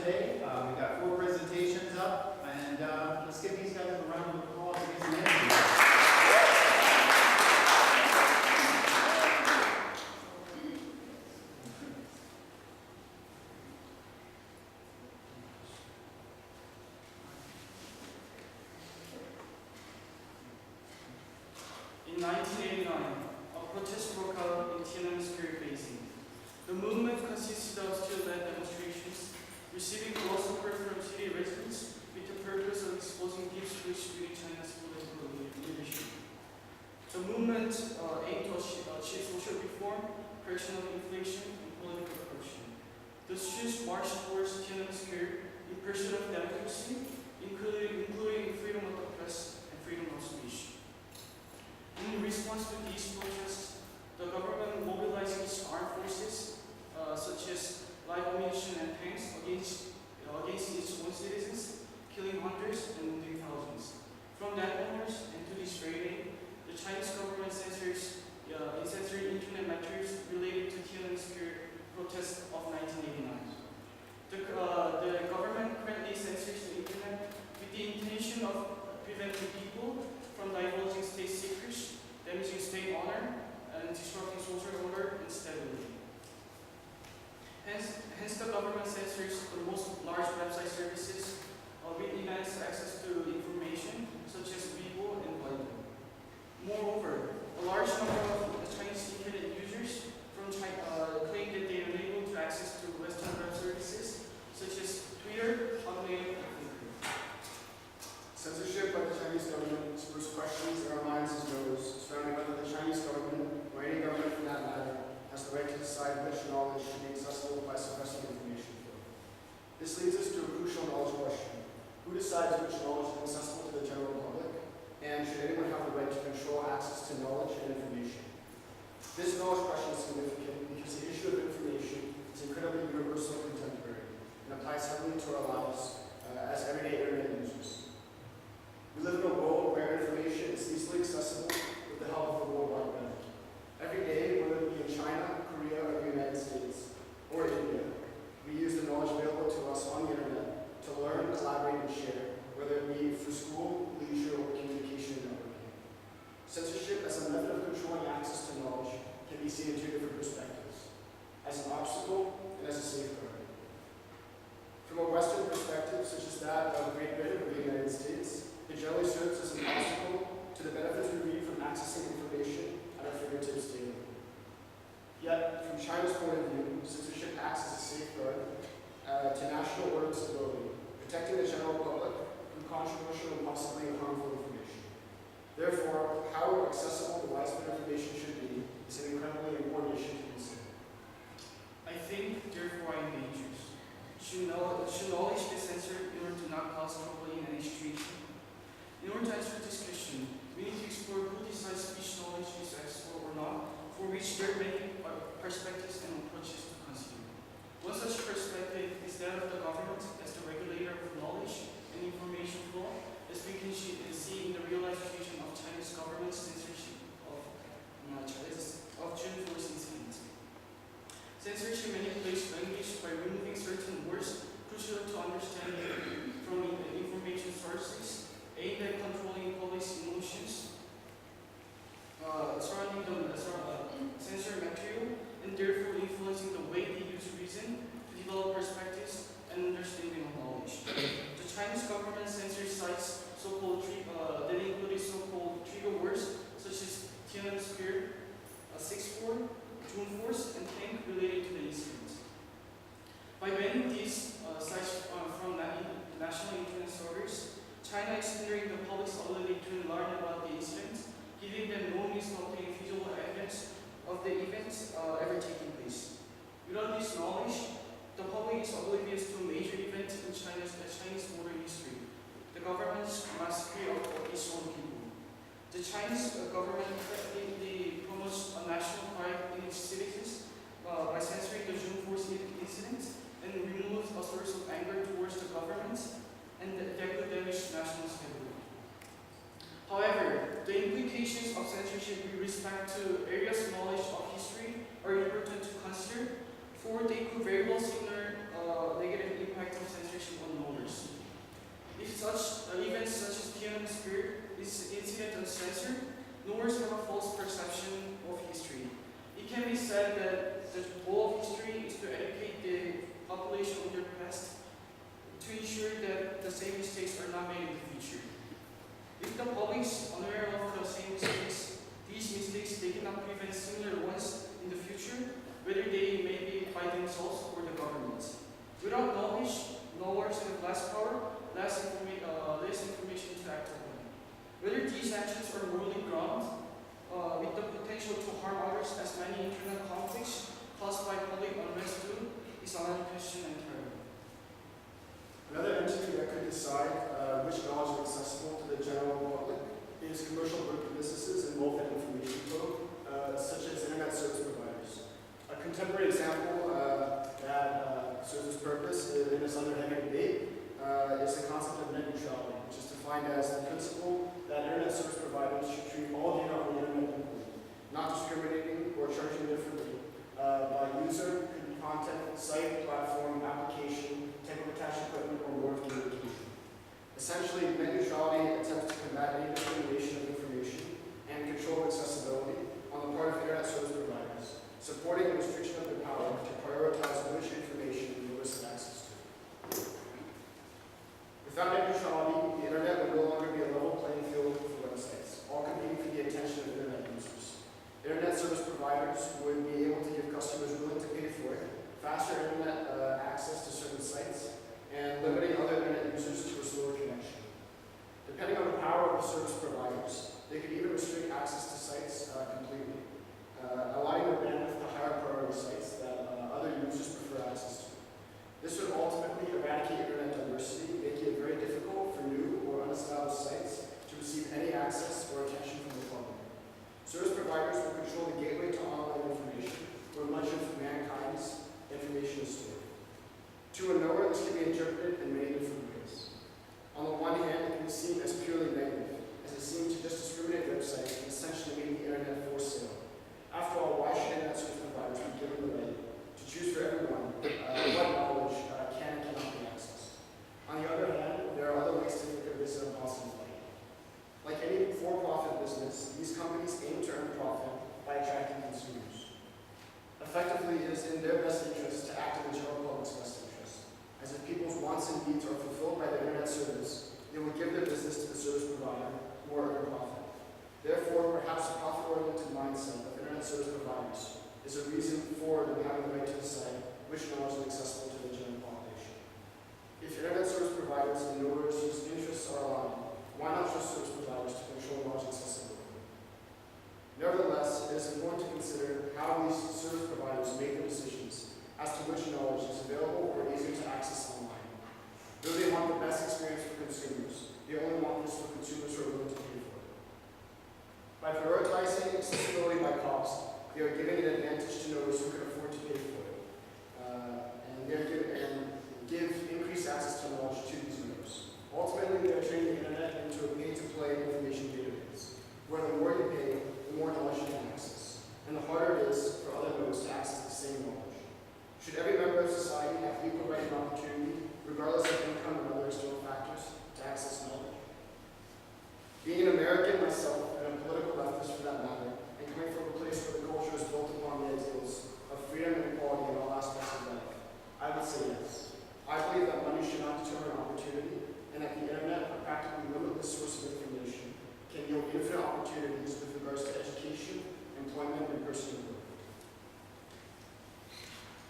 today. We've got 4 presentations up, and let's give these guys a round of applause to get some energy. In 1989, a protest broke out in Tiananmen Square, Beijing. The movement consisted of still-led demonstrations, receiving raw support from city residents with the purpose of exposing deep splits within China's political leadership. The movement aimed to achieve social reform, correction of inflation, and political corruption. The students marched towards Tiananmen Square in pursuit of democracy, including freedom of the press and freedom of speech. In response to these protests, the government mobilized its armed forces, such as live ammunition and tanks, against its own citizens, killing hundreds and wounding thousands. From landowners and to this very day, the Chinese government censors internet materials related to Tiananmen Square protests of 1989. The government currently censors the internet with the intention of preventing people from divulging state secrets, damaging state honor, and disrupting social order and stability. Hence the government censors the most large website services with immense access to information, such as Weibo and Baidu. Moreover, a large number of Chinese internet users from China claim that they are unable to access to Western web services, such as Twitter, Hotmail, and Flickr. Censorship by the Chinese government spurs questions in our minds as those surrounding whether the Chinese government, or any government for that matter, has the right to decide which knowledge should be accessible by suppressing information flow. This leads us to a crucial knowledge question. Who decides which knowledge is accessible to the general public? And should anyone have the right to control access to knowledge and information? This knowledge question is significant because the issue of information is incredibly universal and contemporary and applies heavily to our lives as everyday internet users. We live in a world where information is easily accessible with the help of the World Wide Web. Every day, whether it be in China, Korea, or the United States, or India, we use the knowledge available to us on the internet to learn, collaborate, and share, whether it be for school, leisure, or communication and networking. Censorship as a method of controlling access to knowledge can be seen in 2 different perspectives, as an obstacle and as a safeguard. From a Western perspective, such as that of Great Britain or the United States, it generally serves as an obstacle to the benefits we reap from accessing information at our fingertips daily. Yet, from China's point of view, censorship acts as a safeguard to national order and stability, protecting the general public from controversial and possibly harmful information. Therefore, how accessible the widespread information should be is an incredibly important issue to consider. I think, therefore, I am dangerous. Should knowledge be censored in order to not cause trouble in any situation? In order to answer this question, we need to explore who decides which knowledge is accessible or not, for which there are many perspectives and approaches to consider. One such perspective is that of the government as the regulator of knowledge and information flow, as we can see in the real-life situation of Chinese government's censorship of June 4th incident. Censorship manipulates language by removing certain words crucial to understanding from information sources, aimed at controlling public's emotions surrounding the censored material, and therefore influencing the way they use reason to develop perspectives and understanding of knowledge. The Chinese government censors sites that included so-called trigger words such as Tiananmen Square, 6-4, June 4th, and tank related to the incident. By banning these sites from national internet servers, China is hindering the public's ability to learn about the incident, giving them no means of obtaining visual evidence of the events ever taking place. Without this knowledge, the public is oblivious to a major event in Chinese modern history, the government's massacre of its own people. The Chinese government effectively promotes a national pride in its citizens by censoring the June 4th incident and removes a source of anger towards the government and that could damage national stability. However, the implications of censorship with respect to areas of knowledge of history are important to consider, for they could very well signal negative impact of censorship restriction on knowledge. If such events such as Tiananmen Square is incident uncensored, knowers have a false perception of history. It can be said that the goal of history is to educate the population on their past to ensure that the same mistakes are not made in the future. If the public is unaware of the same mistakes, these mistakes they cannot prevent similar ones in the future, whether they may be by themselves or the government. Without knowledge, knowers have less power, less information to act upon. Whether these actions are morally grounded, with the potential to harm others, as many internal conflicts caused by public unrest do, is another question entirely. Another entity that could decide which knowledge is accessible to the general public is commercial businesses involved in information flow, such as internet service providers. A contemporary example that serves its purpose in this under-heavy debate is the concept of net neutrality, which is defined as the principle that internet service providers should treat all data on the internet equally, not discriminating or charging differently by user, content, site, platform, application, type of attached equipment, or mode of communication. Essentially, net neutrality attempts to combat any discrimination of information and control accessibility on the part of internet service providers, supporting the restriction of their power to prioritize which information viewers have access to. Without net neutrality, the internet would no longer be a level playing field for websites, all competing for the attention of internet users. Internet service providers would be able to give customers willing to pay for it faster internet access to certain sites, and limiting other internet users to a slower connection. Depending on the power of the service providers, they could even restrict access to sites completely, allowing their bandwidth to higher priority sites that other users prefer access to. This would ultimately eradicate internet diversity, making it very difficult for new or unestablished sites to receive any access or attention from the public. Service providers will control the gateway to online information, where much of mankind's information is stored. To a knower, this can be interpreted in many different ways. On the one hand, it can be seen as purely negative, as it seems to just discriminate websites and essentially make the internet for sale. After all, why should internet service providers be given the right to choose for everyone what knowledge can and cannot be accessed? On the other hand, there are other ways to make their business impossible. Like any for-profit business, these companies aim to earn profit by attracting consumers. Effectively, it is in their best interest to act in the general public's best interest, as if people's wants and needs are fulfilled by their internet service, they will give their business to the service provider who will earn profit. Therefore, perhaps the profit-oriented mindset of internet service providers is a reason for them having the right to decide which knowledge is accessible to the general population. If internet service providers and knowers whose interests are aligned, why not trust service providers to control knowledge accessibility? Nevertheless, it is important to consider how these service providers make their decisions as to which knowledge is available or easier to access online. Though they want the best experience for consumers, they only want this for consumers who are willing to pay for it. By prioritizing accessibility by cost, they are giving an advantage to those who can afford to pay for it, and give increased access to knowledge to these knowers. Ultimately, they are turning the internet into a pay-to-play information database, where the more you pay, the more knowledge you can access, and the harder it is for other nodes to access the same knowledge. Should every member of society have equal right and opportunity, regardless of income and other external factors, to access knowledge? Being an American myself, and a political leftist for that matter, and coming from a place where the culture is built upon the ideals of freedom and equality in all aspects of life, I would say yes. I believe that money should not determine opportunity, and that the internet, a practically limitless source of information, can yield infinite opportunities with regards to education, employment, and personal growth.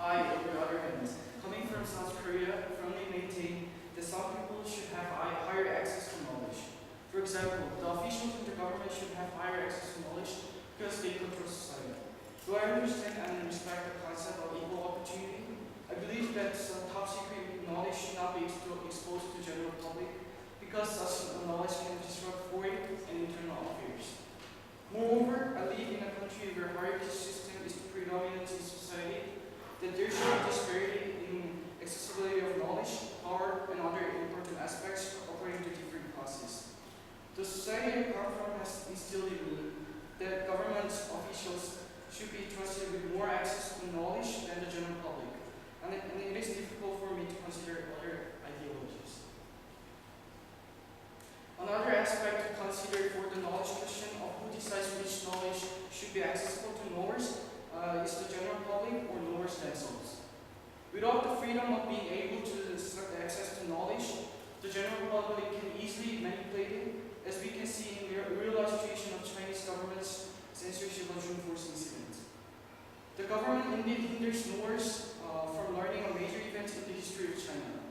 I, on the other hand, coming from South Korea, firmly maintain that some people should have higher access to knowledge. For example, the officials in the government should have higher access to knowledge because they control society. Though I understand and respect the concept of equal opportunity, I believe that some top secret knowledge should not be exposed to the general public because such knowledge can disrupt foreign and internal affairs. Moreover, I live in a country where hierarchy system is predominant in society, that there should be disparity in accessibility of knowledge, power, and other important aspects according to different classes. The society I come from has instilled in me that government officials should be trusted with more access to knowledge than the general public. Without the freedom of being able to access to knowledge, the general public can easily manipulate it, as we can see in the real situation of Chinese government's censorship of June 4th incident. The government indeed hinders Norse from learning a major event in the history of China.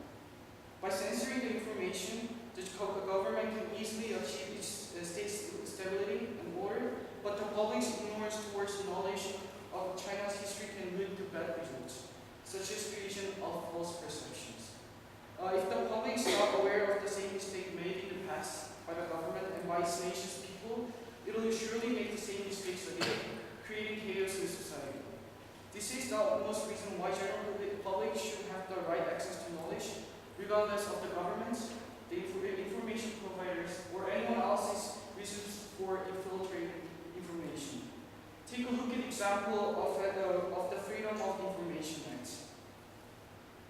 By censoring the information, the government can easily achieve its state stability and order, but the public's ignorance towards the knowledge of China's history can lead to bad results, such as creation of false perceptions. If the public is not aware of the same mistake made in the past by the government and by its nation's people, it will surely make the same mistakes again, creating chaos in society. This is the utmost reason why general public should have the right access to knowledge, regardless of the government, the information providers, or anyone else's reasons for infiltrating information. Take a look at example of the Freedom of Information Act.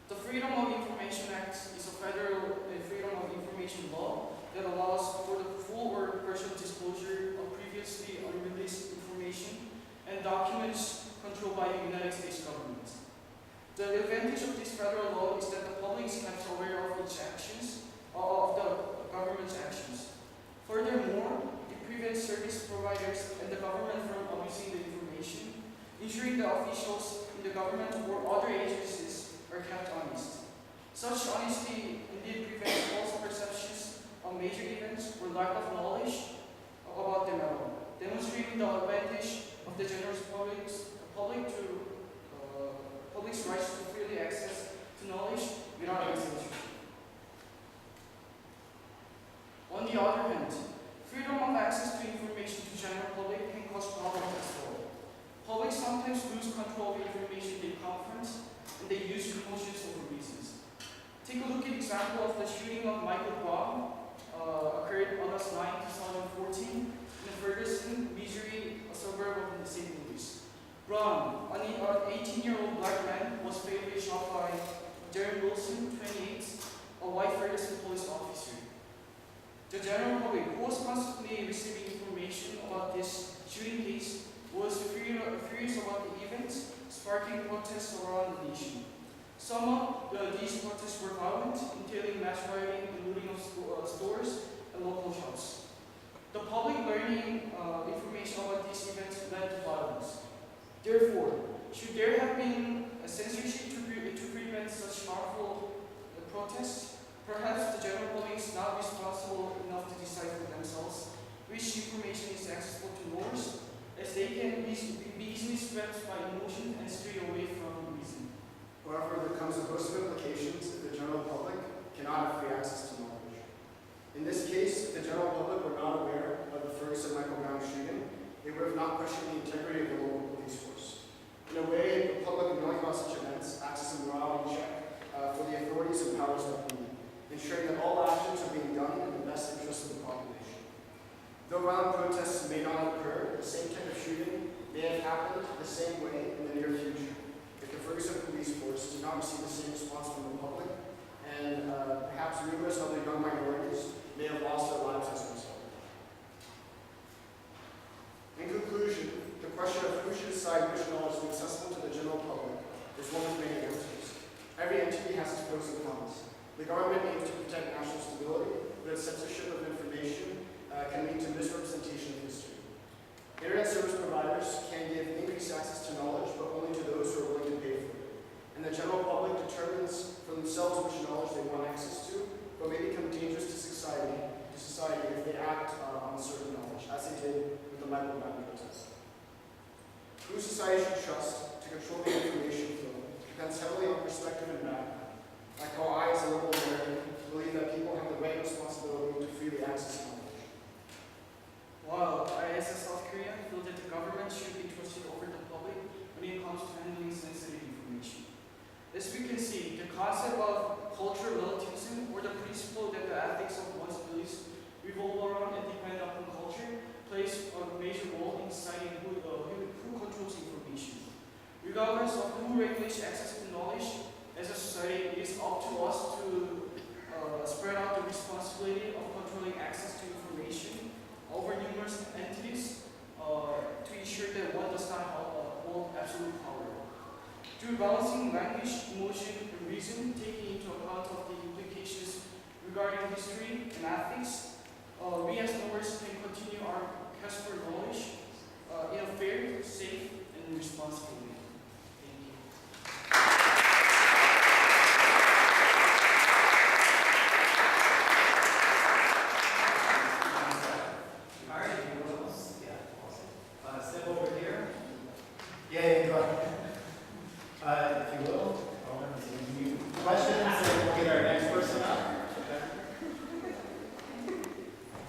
The Freedom of Information Act is a federal freedom of information law that allows for the full or partial disclosure of previously unreleased information and documents controlled by the United States government. The advantage of this federal law is that the public is kept aware of its actions, of the government's actions. Furthermore, it prevents service providers and the government from abusing the information, ensuring the officials in the government or other agencies are kept honest. Such honesty indeed prevents false perceptions of major events or lack of knowledge about them at all, demonstrating the advantage of the general public's rights to freely access to knowledge without any censorship. On the other hand, freedom of access to information to general public can cause problems as well. Public sometimes lose control of the information they confront, and they use emotions over reasons. Take a look at example of the shooting of Michael Brown, occurred August 9, 2014, in Ferguson, Missouri, a suburb of St. Louis. Brown, an 18-year-old black man, was fatally shot by Darren Wilson, 28, a white Ferguson police officer. The general public, who was constantly receiving information about this shooting case, was furious about the event, sparking protests around the nation. Some of these protests were violent, entailing mass rioting and looting of stores and local shops. The public learning information about these events led to violence. Therefore, should there have been a censorship to prevent such harmful protests, perhaps the general public is not responsible enough to decide for themselves which information is accessible to Norse, as they can be easily swept by emotion and stray away from reason. However, there comes a host of implications if the general public cannot have free access to knowledge. In this case, if the general public were not aware of the Ferguson Michael Brown shooting, they would have not questioned the integrity of the local police force. In a way, the public knowing about such events acts as a morality check for the authorities and powers that be, ensuring that all actions are being done in the best interest of the population. Though violent protests may not occur, the same type of shooting may have happened the same way in the near future if the Ferguson police force did not receive the same response from the public, and perhaps numerous other young minorities may have lost their lives as a result. In conclusion, the question of who should decide which knowledge is accessible to the general public is one with many answers. Every entity has its pros and cons. The government aims to protect national stability, but its censorship of information can lead to misrepresentation of history. Internet service providers can give increased access to knowledge, but only to those who are willing to pay for it. And the general public determines for themselves which knowledge they want access to, but may become dangerous to society if they act on certain knowledge, as they did with the Michael Brown protest. Who society should trust to control the information flow depends heavily on perspective and background. Like how I, as a liberal American, believe that people have the right and responsibility to freely access knowledge. While I, as a South Korean, feel that the government should be trusted over the public when it comes to handling sensitive information. As we can see, the concept of cultural relativism, or the principle that the ethics of one's beliefs revolve around and depend upon culture, plays a major role in deciding who controls information. Regardless of who regulates access to knowledge, as a society, it is up to us to spread out the responsibility of controlling access to information over numerous entities to ensure that one does not hold absolute power. Through Through balancing language, emotion, and reason, taking into account of the implications regarding history and ethics, we as Norse can continue our quest for knowledge in a fair